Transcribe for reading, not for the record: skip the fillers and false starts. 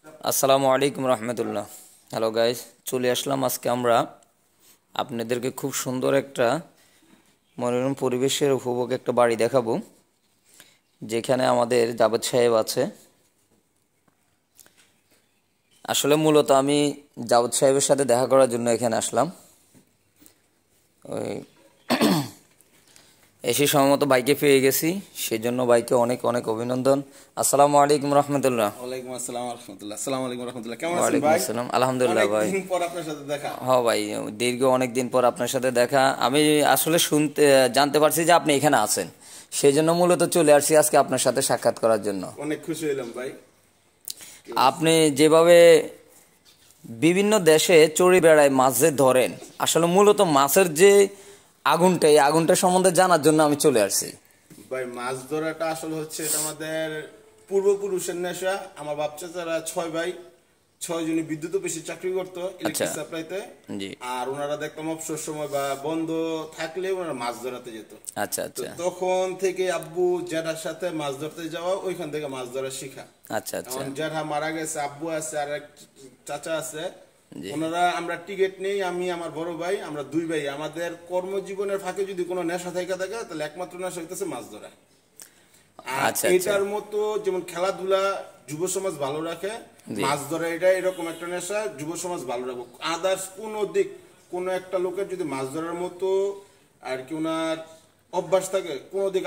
আসসালামু আলাইকুম রহমতুল্লাহ। Hello guys, চলে আসলাম আজকে আমরা আপনাদেরকে খুব সুন্দর একটা মনোরম পরিবেশের উপভোগ একটা বাড়ি দেখাবো, যেখানে আমাদের জাভেদ সাহেব আছে। আসলে মূলত আমি জাভেদ সাহেবের সাথে দেখা করার জন্য এখানে আসলাম। ওই এসে সময়মতো বাইকে পেয়ে গেছি, সেজন্য বাইকে অনেক অনেক অভিনন্দন। আসসালামু আলাইকুম রহমতুল্লাহ। ওয়ালাইকুম আসসালাম রাহমাতুল্লাহ। আসসালামু আলাইকুম রাহমাতুল্লাহ। কেমন আছেন ওয়ালাইকুম ভাই? আসসালাম, আলহামদুলিল্লাহ অনেক ভাই। দিন পর আপনার সাথে দেখা। হ্যাঁ ভাই, দীর্ঘ অনেক দিন পর আপনার সাথে দেখা। আমি আসলে জানতে পারছি যে আপনি এখানে আছেন, সেই জন্য মূলত চলে আসছি আজকে আপনার সাথে সাক্ষাৎ করার জন্য। অনেক খুশি হইলাম ভাই। আপনি যেভাবে বিভিন্ন দেশে চড়ে বেড়ায় মাছ যে ধরেন, আসলে মূলত মাছের যে আগুনটা, এই আগুনটা সম্বন্ধে জানার জন্য আমি চলে আসছি। ভাই মাছ ধরাটা আসলে হচ্ছে এটা আমাদের পূর্বপুরুষের নেশা। আমার বাপ চাচারা 6 ভাই, 6 জনই বিদ্যুৎ অফিসে চাকরি করতো, আচ্ছা। ইলেকট্রিক সাপ্লাইতে। জি। আর ওনারা দেখতাম অবসর সময় বা বন্ধ থাকলে ওনারা মাছ ধরাতে যেত। আচ্ছা তো আচ্ছা তখন থেকে আব্বু জ্যাঠার সাথে মাছ ধরতে যাওয়া, ওইখান থেকে মাছ ধরা শিখা। আচ্ছা আচ্ছা। এখন জ্যাঠা মারা গেছে, আব্বু আছে আর এক চাচা আছে। জি। ওনারা আমরা টিকিট নেই, আমি আমার বড় ভাই, আমরা 2 ভাই। আমাদের কর্মজীবনের ফাঁকে যদি কোনো নেশা থেকে থাকে তাহলে একমাত্র নেশা হইতেছে মাছ ধরা। আর আচ্ছা আচ্ছা। এটার মতো যেমন খেলাধুলা যুব সমাজ ভালো রাখে, জি। মাছ ধরা এটা এরকম একটা নেশা যুব সমাজ ভালো রাখবে। আদার্স কোন দিক কোন একটা লোকের যদি মাছ ধরার মতো আর কি ওনার অভ্যাস থাকে, কোন দিক